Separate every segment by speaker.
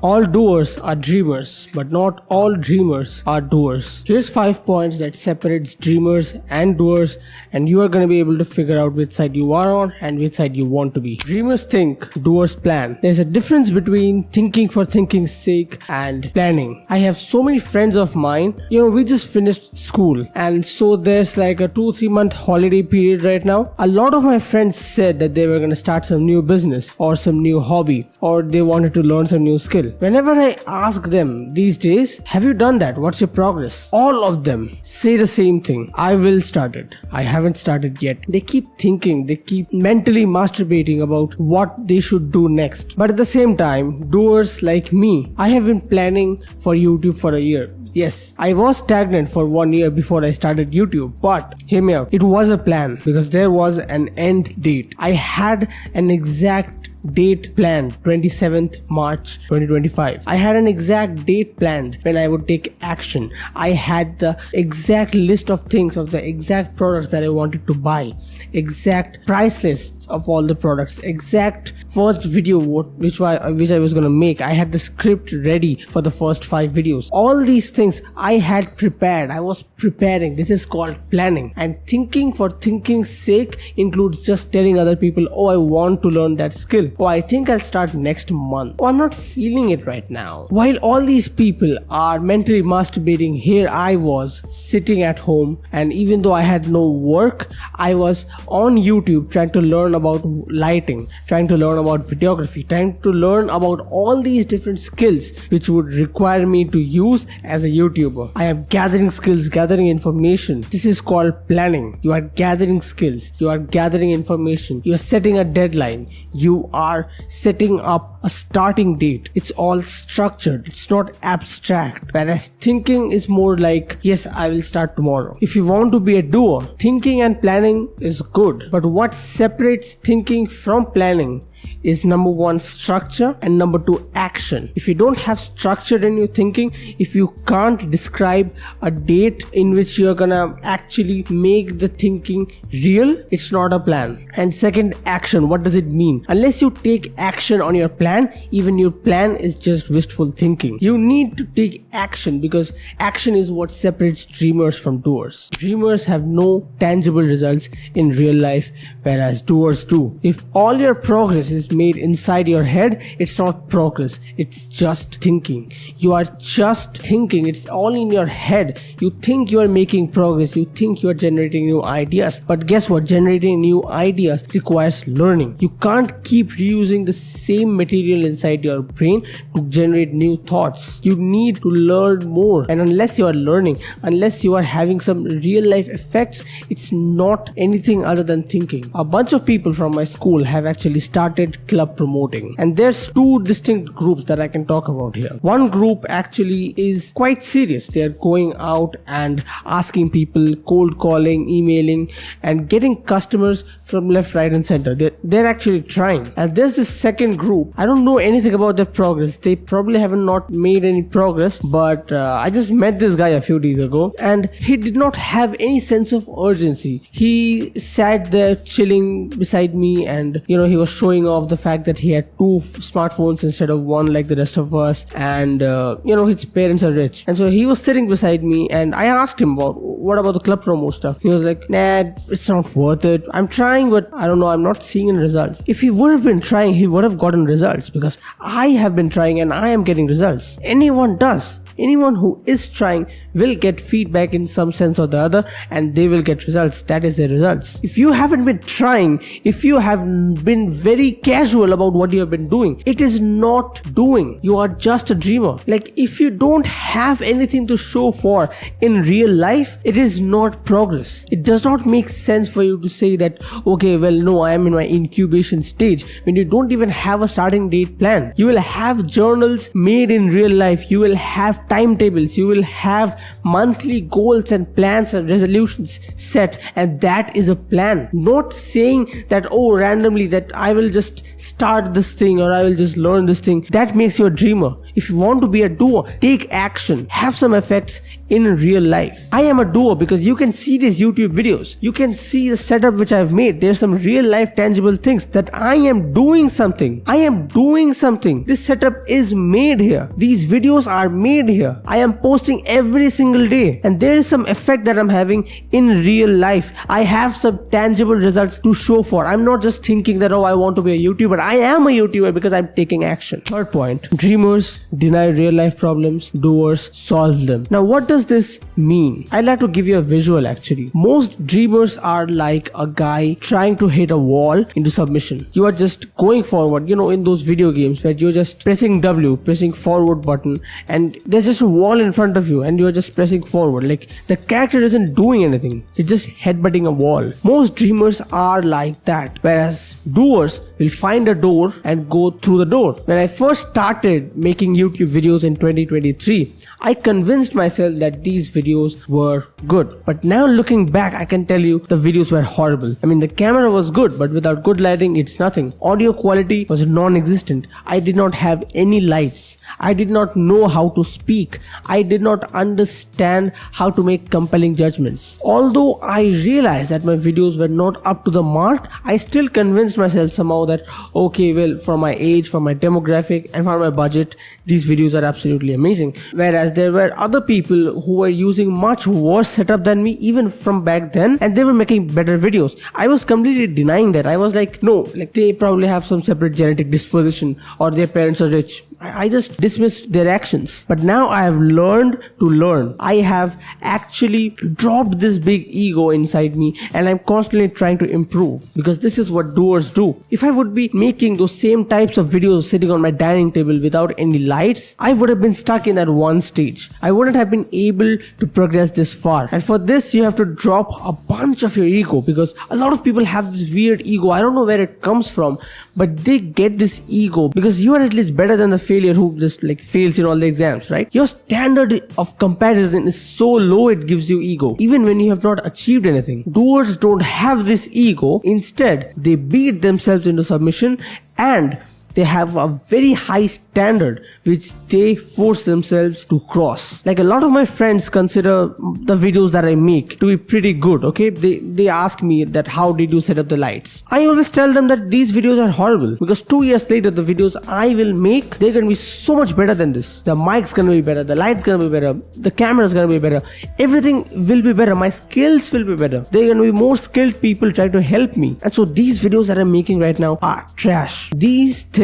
Speaker 1: All doers are dreamers, but not all dreamers are doers. Here's 5 points that separates dreamers and doers, and you are going to be able to figure out which side you are on and which side you want to be. Dreamers think, doers plan. There's a difference between thinking for thinking's sake and planning. I have so many friends of mine, we just finished school, and so there's like a 2-3 month holiday period right now. A lot of my friends said that they were going to start some new business or some new hobby, or they wanted to learn some new skill. Whenever I ask them these days, have you done that? What's your progress? All of them say the same thing. I will start it. I haven't started yet. They keep thinking, they keep mentally masturbating about what they should do next. But at the same time, doers like me, I have been planning for YouTube for a year. Yes, I was stagnant for 1 year before I started YouTube, but hear me out. It was a plan because there was an end date. I had an exact date planned, 27th March 2025. I had an exact date planned when I would take action. I had the exact list of things, of the exact products that I wanted to buy, exact price lists of all the products, exact first video which I was going to make. I had the script ready for the first 5 videos. All these things I had prepared. I was preparing. This is called planning. And thinking for thinking's sake includes just telling other people, oh, I want to learn that skill. Oh, I think I'll start next month. Oh, I'm not feeling it right now. While all these people are mentally masturbating, here I was sitting at home, and even though I had no work, I was on YouTube trying to learn about lighting, trying to learn about videography, trying to learn about all these different skills which would require me to use as a YouTuber. I am gathering skills, gathering information. This is called planning. You are gathering skills, you are gathering information, you are setting a deadline, you are setting up a starting date. It's all structured, it's not abstract. Whereas thinking is more like, yes, I will start tomorrow. If you want to be a doer, thinking and planning is good, but what separates thinking from planning is number 1, structure, and number 2, action. If you don't have structure in your thinking, if you can't describe a date in which you're gonna actually make the thinking real, it's not a plan. And second, action. What does it mean? Unless you take action on your plan, even your plan is just wishful thinking. You need to take action because action is what separates dreamers from doers. Dreamers have no tangible results in real life, whereas doers do. If all your progress is made inside your head, it's not progress, it's just thinking. You are just thinking, it's all in your head. You think you are making progress, you think you are generating new ideas, but guess what? Generating new ideas requires learning. You can't keep reusing the same material inside your brain to generate new thoughts. You need to learn more, and unless you are learning, unless you are having some real life effects, it's not anything other than thinking. A bunch of people from my school have actually started club promoting, and there's 2 distinct groups that I can talk about here. One group actually is quite serious. They're going out and asking people, cold calling, emailing, and getting customers from left, right, and center. They're actually trying. And there's this second group. I don't know anything about their progress. They probably haven't not made any progress, but I just met this guy a few days ago, and he did not have any sense of urgency. He sat there chilling beside me, and he was showing off the fact that he had 2 smartphones instead of 1 like the rest of us, and his parents are rich. And so he was sitting beside me, and I asked him what about the club promo stuff. He was like, nah, it's not worth it. I'm trying, but I don't know, I'm not seeing any results. If he would have been trying, he would have gotten results, because I have been trying and I am getting results. Anyone does. Anyone who is trying will get feedback in some sense or the other, and they will get results. That is their results. If you haven't been trying, if you have been very casual about what you have been doing, it is not doing. You are just a dreamer. Like, if you don't have anything to show for in real life, it is not progress. It does not make sense for you to say that, okay, well, no, I am in my incubation stage, when you don't even have a starting date plan. You will have journals made in real life. You will have timetables, you will have monthly goals and plans and resolutions set, and that is a plan. Not saying that, oh, randomly that I will just start this thing or I will just learn this thing. That makes you a dreamer. If you want to be a doer, take action, have some effects in real life. I am a doer. doer because you can see these YouTube videos. You can see the setup which I've made. There's some real life tangible things that I am doing something. I am doing something. This setup is made here. These videos are made here. I am posting every single day and there is some effect that I'm having in real life. I have some tangible results to show for. I'm not just thinking that, oh, I want to be a YouTuber. I am a YouTuber because I'm taking action. Third point, dreamers deny real life problems, doers solve them. Now, what does this mean? I'd like to give you a visual actually. Most dreamers are like a guy trying to hit a wall into submission. You are just going forward, in those video games where you're just pressing W, pressing forward button, and there's just a wall in front of you and you're just pressing forward. Like the character isn't doing anything. It's just headbutting a wall. Most dreamers are like that, whereas doers will find a door and go through the door. When I first started making YouTube videos in 2023, I convinced myself that these videos were good. But now looking back, I can tell you the videos were horrible. I mean, the camera was good, but without good lighting, it's nothing. Audio quality was non-existent. I did not have any lights. I did not know how to speak. I did not understand how to make compelling judgments. Although I realized that my videos were not up to the mark, I still convinced myself somehow that, okay, well, for my age, for my demographic, and for my budget, these videos are absolutely amazing. Whereas there were other people who were using much worse setup than me, even from back then, and they were making better videos. I was completely denying that. I was like, no, like they probably have some separate genetic disposition or their parents are rich. I just dismissed their actions. But now I have learned to learn. I have actually dropped this big ego inside me and I'm constantly trying to improve, because this is what doers do. If I would be making those same types of videos sitting on my dining table without any lights, I would have been stuck in that one stage. I wouldn't have been able to progress this far. And for this, you have to drop a bunch of your ego, because a lot of people have this weird ego. I don't know where it comes from, but they get this ego because you are at least better than the failure who just like fails in all the exams, right? Your standard of comparison is so low, it gives you ego even when you have not achieved anything. Doers don't have this ego. Instead, they beat themselves into submission and they have a very high standard which they force themselves to cross. Like a lot of my friends consider the videos that I make to be pretty good, okay? They ask me that how did you set up the lights? I always tell them that these videos are horrible, because 2 years later the videos I will make, they're gonna be so much better than this. The mic's gonna be better, the light's gonna be better, the camera's gonna be better, everything will be better, my skills will be better. They're gonna be more skilled people trying to help me. And so these videos that I'm making right now are trash. These things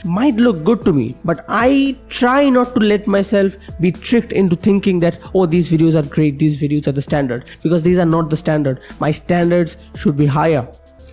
Speaker 1: might look good to me, but I try not to let myself be tricked into thinking that, oh, these videos are great, these videos are the standard, because these are not the standard. My standards should be higher.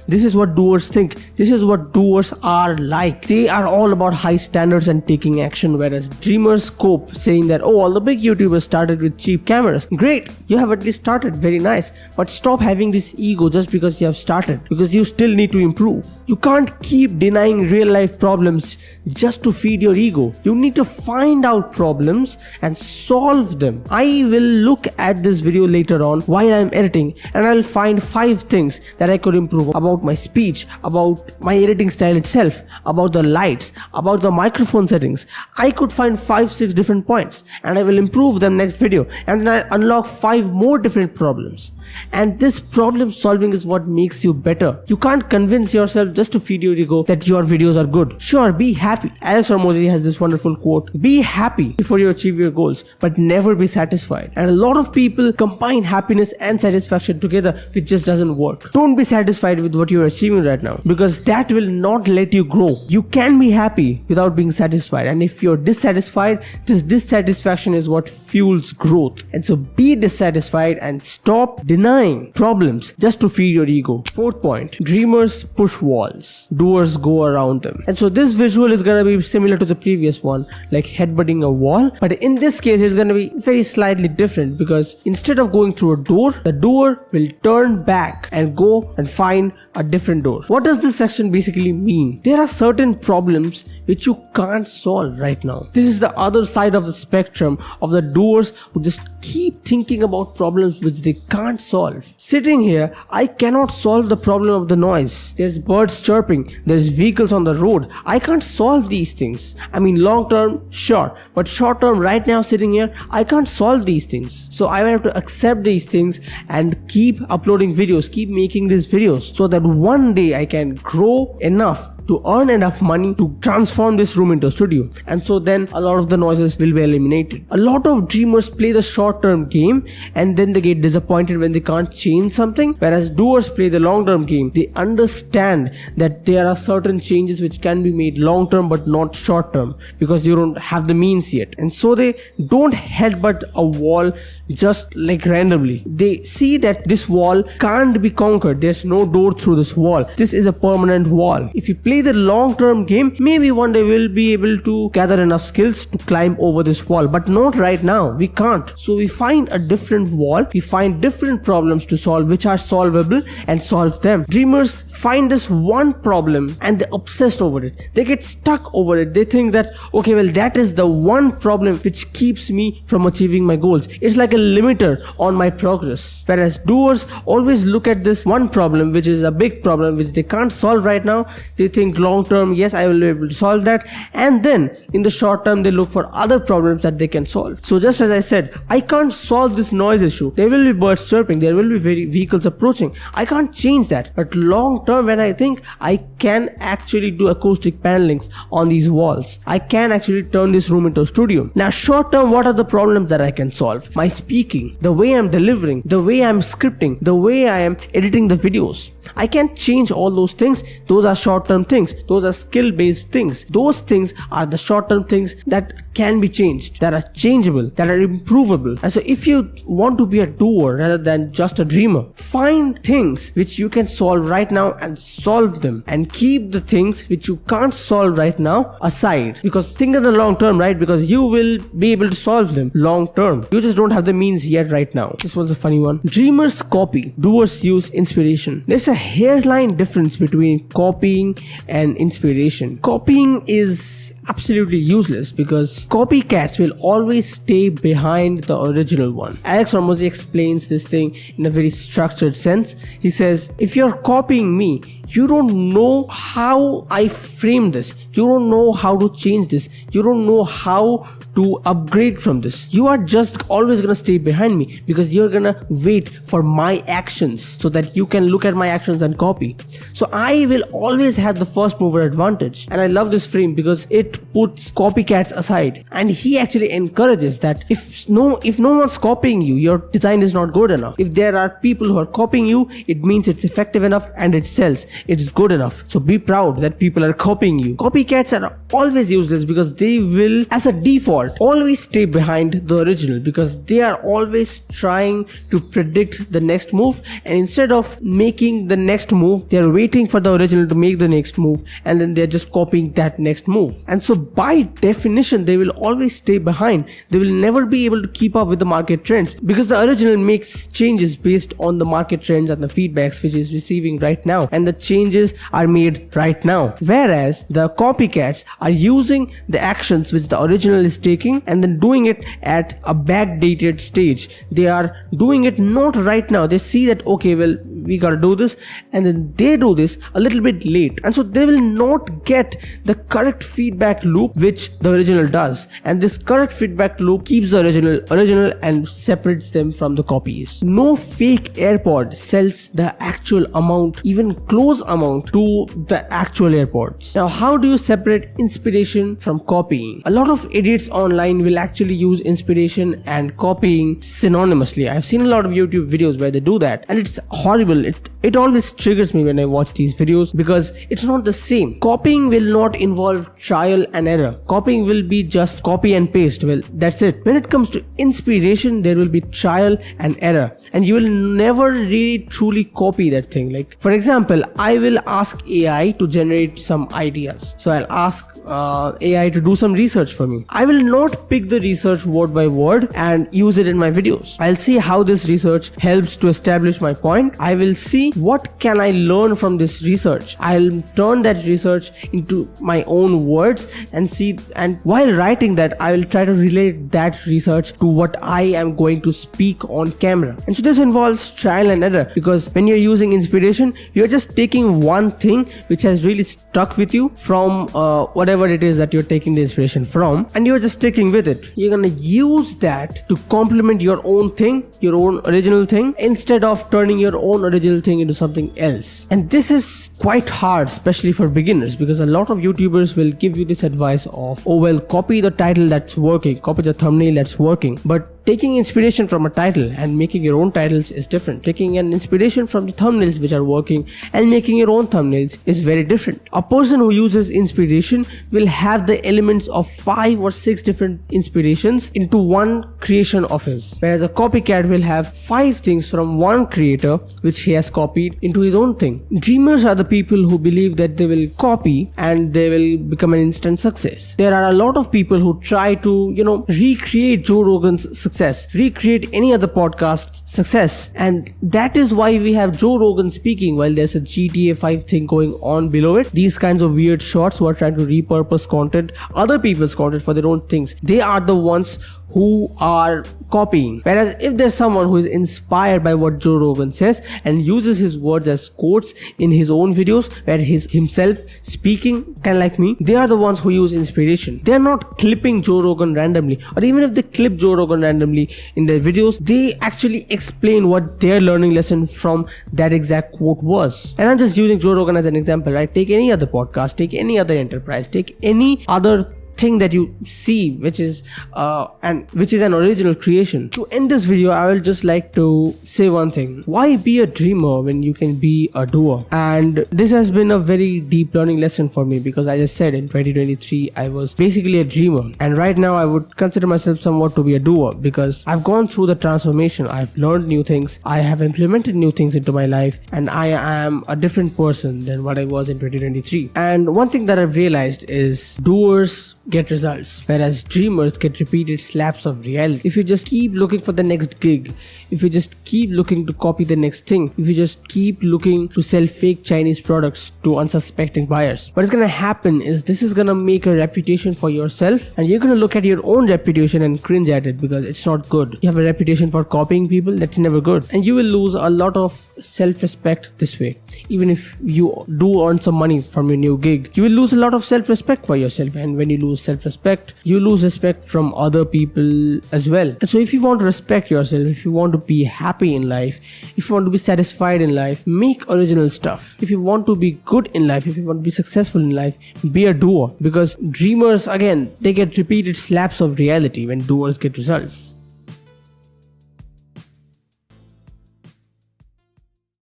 Speaker 1: This is what doers think. This is what doers are like. They are all about high standards and taking action, whereas dreamers cope saying that, oh, all the big YouTubers started with cheap cameras. Great, you have at least started, very nice. But stop having this ego just because you have started, because you still need to improve. You can't keep denying real life problems just to feed your ego. You need to find out problems and solve them. I will look at this video later on while I'm editing and I'll find 5 things that I could improve about my speech, about my editing style itself, about the lights, about the microphone settings. I could find 5-6 different points and I will improve them next video, and then I'll unlock 5 more different problems. And this problem solving is what makes you better. You can't convince yourself just to feed your ego that your videos are good. Sure, be happy. Alex Hormozi has this wonderful quote: be happy before you achieve your goals, but never be satisfied. And a lot of people combine happiness and satisfaction together, which just doesn't work. Don't be satisfied with what you're achieving right now, because that will not let you grow. You can be happy without being satisfied, and if you're dissatisfied, this dissatisfaction is what fuels growth. And so be dissatisfied and stop denying problems just to feed your ego. 4th point, dreamers push walls, doers go around them. And so this visual is gonna be similar to the previous one, like headbutting a wall, but in this case it's gonna be very slightly different, because instead of going through a door, the doer will turn back and go and find a different door. What does this section basically mean? There are certain problems which you can't solve right now. This is the other side of the spectrum of the doers who just keep thinking about problems which they can't solve. Sitting here, I cannot solve the problem of the noise. There's birds chirping, there's vehicles on the road. I can't solve these things. I mean, long term, sure, but short term, right now sitting here, I can't solve these things. So I have to accept these things and keep uploading videos, keep making these videos, so that one day I can grow enough to earn enough money to transform this room into a studio. And so then a lot of the noises will be eliminated. A lot of dreamers play the short-term game and then they get disappointed when they can't change something, whereas doers play the long-term game. They understand that there are certain changes which can be made long-term but not short-term because you don't have the means yet. And so they don't headbutt a wall just like randomly. They see that this wall can't be conquered. There's no door through this wall. This is a permanent wall. If you play the long-term game, maybe one day we'll be able to gather enough skills to climb over this wall, but not right now. We can't. So we find a different wall, we find different problems to solve which are solvable and solve them. Dreamers find this one problem and they're obsessed over it. They get stuck over it. They think that, okay, well, that is the one problem which keeps me from achieving my goals. It's like a limiter on my progress. Whereas doers always look at this one problem, which is a big problem which they can't solve right now. They think long term, yes, I will be able to solve that, and then in the short term they look for other problems that they can solve. So just as I said, I can't solve this noise issue. There will be birds chirping, there will be vehicles approaching. I can't change that. But long term, when I think I can actually do acoustic panelings on these walls, I can actually turn this room into a studio. Now short term, what are the problems that I can solve? My speaking, the way I'm delivering, the way I'm scripting, the way I am editing the videos. I can change all those things. Those are short-term things. Those are skill-based things. Those things are the short-term things that can be changed, that are changeable, that are improvable. And so if you want to be a doer rather than just a dreamer, find things which you can solve right now and solve them, and keep the things which you can't solve right now aside, because think of the long term, right? Because you will be able to solve them long term. You just don't have the means yet right now. This one's a funny one. Dreamers copy, doers use inspiration. There's a hairline difference between copying and inspiration. Copying is absolutely useless because copycats will always stay behind the original one. Alex Hormozi explains this thing in a very structured sense. He says, if you're copying me, you don't know how I frame this. You don't know how to change this. You don't know how to upgrade from this. You are just always gonna stay behind me because you're gonna wait for my actions so that you can look at my actions and copy. So I will always have the first mover advantage. And I love this frame because it puts copycats aside. And he actually encourages that if no one's copying you, your design is not good enough. If there are people who are copying you, it means it's effective enough and it sells. It's good enough. So be proud that people are copying you. Copycats are always useless because they will, as a default, always stay behind the original because they are always trying to predict the next move, and instead of making the next move, they are waiting for the original to make the next move, and then they're just copying that next move. And so by definition, they will always stay behind. They will never be able to keep up with the market trends because the original makes changes based on the market trends and the feedbacks which is receiving right now, and the changes are made right now. Whereas the copycats are using the actions which the original is taking and then doing it at a backdated stage. They are doing it not right now. They see that, okay, well, we gotta do this, and then they do this a little bit late, and so they will not get the correct feedback loop which the original does. And this correct feedback loop keeps the original and separates them from the copies. No fake AirPod sells the actual amount, even close amount to the actual AirPods. Now, how do you separate inspiration from copying? A lot of idiots online will actually use inspiration and copying synonymously. I've seen a lot of YouTube videos where they do that, and it's horrible. It always triggers me when I watch these videos because it's not the same. Copying will not involve trial and error. Copying will be just copy and paste. Well, that's it. When it comes to inspiration, there will be trial and error, and you will never really truly copy that thing. Like, for example, I will ask AI to generate some ideas. So I'll ask AI to do some research for me. I will not pick the research word by word and use it in my videos. I'll see how this research helps to establish my point. I will see what can I learn from this research. I'll turn that research into my own words and while writing that, I will try to relate that research to what I am going to speak on camera. And so this involves trial and error, because when you're using inspiration, you're just taking one thing which has really stuck with you from whatever it is that you're taking the inspiration from, and you're just sticking with it. You're gonna use that to complement your own thing, your own original thing, instead of turning your own original thing into something else. And this is quite hard, especially for beginners, because a lot of YouTubers will give you this advice of, oh well, copy the title that's working, copy the thumbnail that's working. But taking inspiration from a title and making your own titles is different. Taking an inspiration from the thumbnails which are working and making your own thumbnails is very different. A person who uses inspiration will have the elements of 5 or 6 different inspirations into one creation of his, whereas a copycat will have 5 things from one creator which he has copied into his own thing. Dreamers are the people who believe that they will copy and they will become an instant success. There are a lot of people who try to, recreate Joe Rogan's success, recreate any other podcast success, and that is why we have Joe Rogan speaking while there's a GTA 5 thing going on below it. These kinds of weird shorts who are trying to repurpose content, other people's content for their own things, they are the ones who are copying. Whereas if there's someone who is inspired by what Joe Rogan says and uses his words as quotes in his own videos, where he's himself speaking, kind of like me, they are the ones who use inspiration. They're not clipping Joe Rogan randomly, or even if they clip Joe Rogan randomly in their videos, they actually explain what their learning lesson from that exact quote was. And I'm just using Joe Rogan as an example, right? Take any other podcast, take any other enterprise, take any other thing that you see which is an original creation. To end this video, I will just like to say one thing: why be a dreamer when you can be a doer? And this has been a very deep learning lesson for me, because I just said in 2023 I was basically a dreamer, and right now I would consider myself somewhat to be a doer, because I've gone through the transformation, I've learned new things, I have implemented new things into my life, and I am a different person than what I was in 2023. And one thing that I've realized is doers get results, whereas dreamers get repeated slaps of reality. If you just keep looking for the next gig, if you just keep looking to copy the next thing, if you just keep looking to sell fake Chinese products to unsuspecting buyers, what is gonna happen is this is gonna make a reputation for yourself, and you're gonna look at your own reputation and cringe at it, because it's not good. You have a reputation for copying people, that's never good, and you will lose a lot of self-respect this way. Even if you do earn some money from your new gig, you will lose a lot of self-respect for yourself, and when you lose self-respect, you lose respect from other people as well. And so if you want to respect yourself, if you want to be happy in life, if you want to be satisfied in life, make original stuff. If you want to be good in life, if you want to be successful in life, be a doer, because dreamers, again, they get repeated slaps of reality when doers get results.